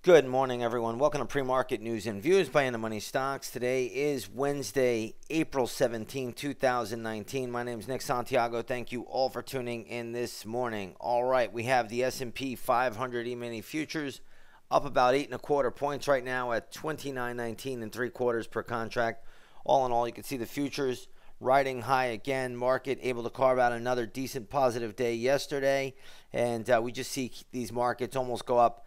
Good morning, everyone. Welcome to Pre-Market News and Views by In the Money Stocks. Today is Wednesday, April 17, 2019. My name is Nick Santiago. Thank you all for tuning in this morning. All right, we have the S&P 500 E-mini futures up about 8.25 points right now at 29.19 3/4 per contract. All in all, you can see the futures riding high again. Market able to carve out another decent positive day yesterday, and we just see these markets almost go up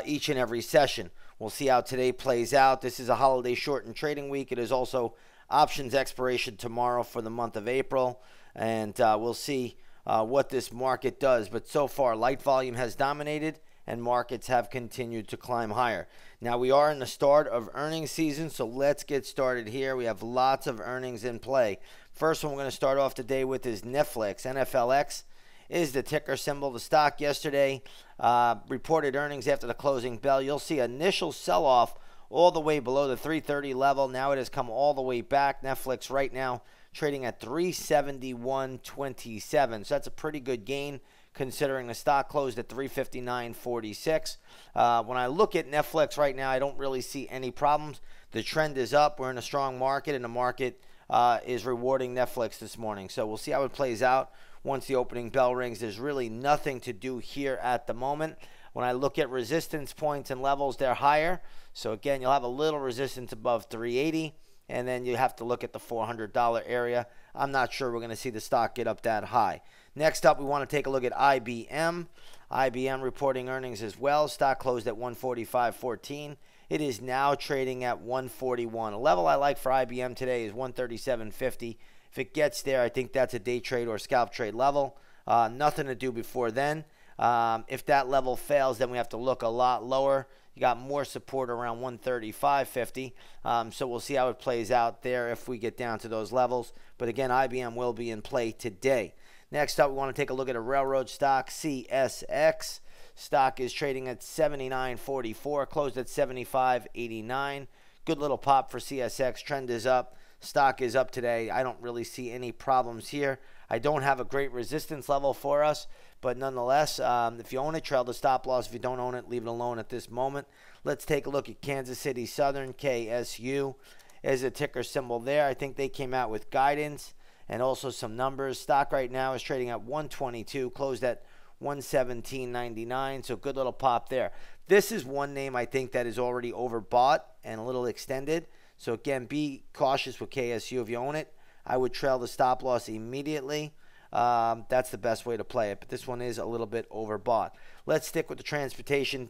each and every session. We'll see how today plays out. This is a holiday shortened trading week. It is also options expiration tomorrow for the month of April, and we'll see what this market does. But so far, light volume has dominated, and markets have continued to climb higher. Now, we are in the start of earnings season, so let's get started here. We have lots of earnings in play. First one we're going to start off today with is NFLX. NFLX is the ticker symbol. The stock yesterday reported earnings after the closing bell. You'll see initial sell-off all the way below the 330 level. Now it has come all the way back. Netflix right now trading at 371.27. So that's a pretty good gain considering the stock closed at 359.46. When I look at Netflix right now, I don't really see any problems. The trend is up. We're in a strong market, and the market is rewarding Netflix this morning. So we'll see how it plays out once the opening bell rings. There's really nothing to do here at the moment. When I look at resistance points and levels, they're higher. So again, you'll have a little resistance above 380, and then you have to look at the $400 area. I'm not sure we're going to see the stock get up that high. Next up, we want to take a look at IBM. IBM reporting earnings as well. Stock closed at 145.14. It is now trading at 141. A level I like for IBM today is 137.50. If it gets there, I think that's a day trade or scalp trade level. Nothing to do before then. If that level fails, then we have to look a lot lower. You got more support around 135.50. So we'll see how it plays out there if we get down to those levels. But again, IBM will be in play today. Next up, we want to take a look at a railroad stock, CSX. Stock is trading at 79.44, closed at 75.89. Good little pop for CSX. Trend is up. Stock is up today. I don't really see any problems here. I don't have a great resistance level for us, but nonetheless, if you own it, trail the stop loss. If you don't own it, leave it alone at this moment. Let's take a look at Kansas City Southern, KSU, as a ticker symbol there. I think they came out with guidance and also some numbers. Stock right now is trading at 122, closed at 117.99, so good little pop there. This is one name I think that is already overbought and a little extended. So again, be cautious with KSU. If you own it, I would trail the stop loss immediately. That's the best way to play it. But this one is a little bit overbought. Let's stick with the transportation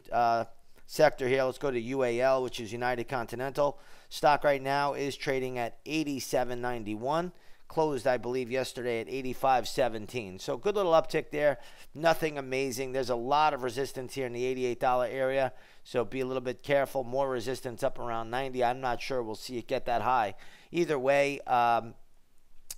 sector here. Let's go to UAL, which is United Continental. Stock right now is trading at 87.91. Closed, I believe, yesterday at 85.17. So good little uptick there. Nothing amazing. There's a lot of resistance here in the $88 area. So be a little bit careful. More resistance up around 90. I'm not sure we'll see it get that high. Either way,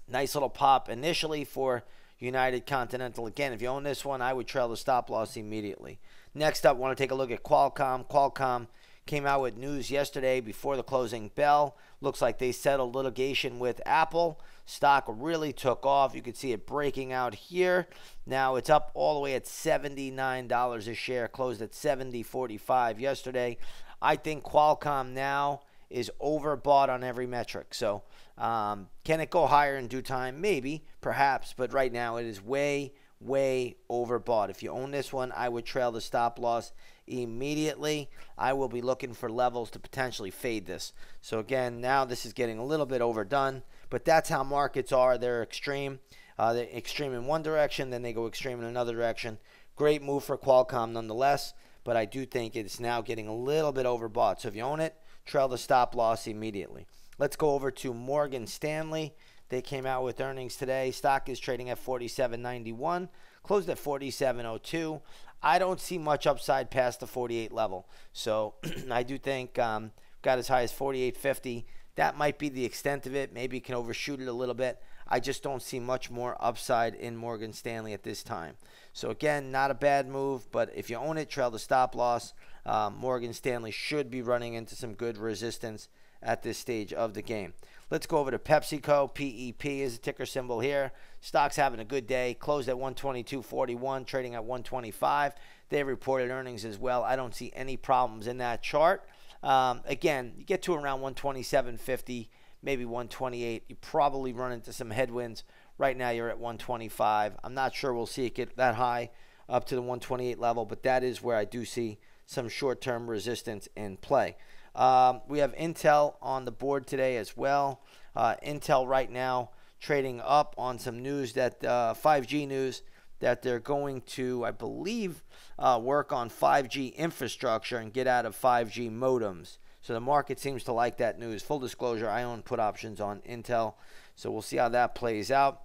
nice little pop initially for United Continental. Again, if you own this one, I would trail the stop loss immediately. Next up, I want to take a look at Qualcomm. Qualcomm came out with news yesterday before the closing bell. Looks like they settled litigation with Apple. Stock really took off. You can see it breaking out here. Now it's up all the way at $79 a share. Closed at $70.45 yesterday. I think Qualcomm now is overbought on every metric. So can it go higher in due time? Maybe, perhaps. But right now it is way overbought. If you own this one, I would trail the stop loss immediately. I will be looking for levels to potentially fade this. So again, now this is getting a little bit overdone, but that's how markets are. They're extreme. They're extreme in one direction, then they go extreme in another direction. Great move for Qualcomm nonetheless, but I do think it's now getting a little bit overbought. So if you own it, trail the stop loss immediately. Let's go over to Morgan Stanley. They came out with earnings today. Stock is trading at 47.91, closed at 47.02. I don't see much upside past the 48 level. So I do think got as high as 48.50. That might be the extent of it. Maybe you can overshoot it a little bit. I just don't see much more upside in Morgan Stanley at this time. So again, not a bad move, but if you own it, trail the stop loss. Morgan Stanley should be running into some good resistance at this stage of the game. Let's go over to PepsiCo. PEP is a ticker symbol here. Stock's having a good day. Closed at 122.41, trading at 125. They reported earnings as well. I don't see any problems in that chart. Again, you get to around 127.50, maybe 128. You probably run into some headwinds. Right now you're at 125. I'm not sure we'll see it get that high up to the 128 level, but that is where I do see some short-term resistance in play. We have Intel on the board today as well. Intel right now trading up on some news that 5G news that they're going to, I believe, work on 5G infrastructure and get out of 5G modems. So the market seems to like that news. Full disclosure, I own put options on Intel, so we'll see how that plays out.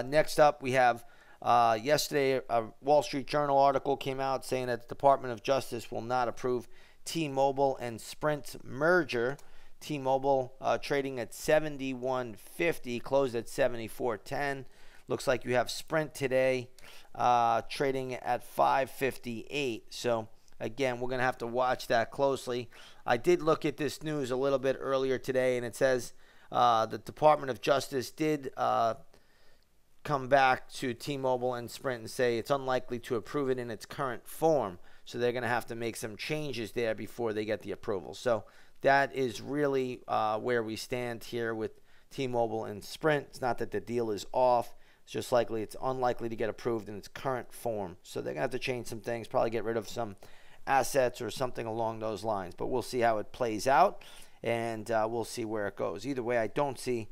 Next up, we have yesterday a Wall Street Journal article came out saying that the Department of Justice will not approve T-Mobile and Sprint's merger. T-Mobile trading at 71.50, closed at 74.10. Looks like you have Sprint today trading at 5.58. So again, we're going to have to watch that closely. I did look at this news a little bit earlier today, and it says the Department of Justice did come back to T-Mobile and Sprint and say it's unlikely to approve it in its current form. So they're going to have to make some changes there before they get the approval. So that is really where we stand here with T-Mobile and Sprint. It's not that the deal is off. It's just likely it's unlikely to get approved in its current form. So they're going to have to change some things, probably get rid of some assets or something along those lines. But we'll see how it plays out, and we'll see where it goes. Either way, I don't see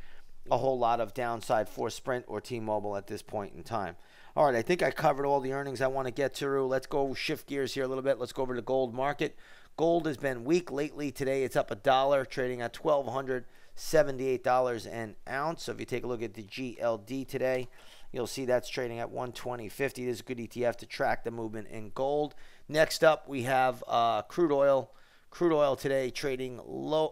a whole lot of downside for Sprint or T-Mobile at this point in time. All right, I think I covered all the earnings I want to get through. Let's go shift gears here a little bit. Let's go over to the gold market. Gold has been weak lately. Today it's up $1, trading at $1,278 an ounce. So if you take a look at the GLD today, you'll see that's trading at 120.50. This is a good ETF to track the movement in gold. Next up, we have crude oil. Crude oil today trading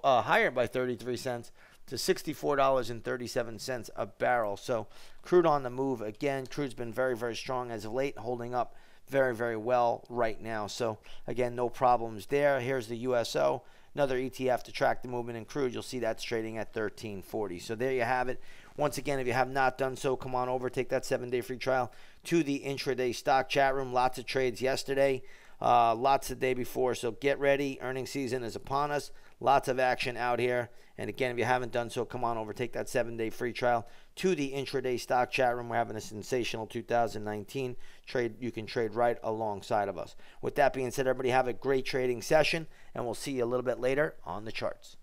higher by 33 cents. To $64.37 a barrel. So crude on the move again. Crude's been very, very strong as of late, holding up very, very well right now. So again, no problems there. Here's the USO, another ETF to track the movement in crude. You'll see that's trading at $13.40. So there you have it. Once again, if you have not done so, come on over, take that 7-day free trial to the intraday stock chat room. Lots of trades yesterday, lots the day before. So get ready. Earnings season is upon us. Lots of action out here. And again, if you haven't done so, come on over, take that 7-day free trial to the intraday stock chat room. We're having a sensational 2019 trade. You can trade right alongside of us. With that being said, everybody have a great trading session, and we'll see you a little bit later on the charts.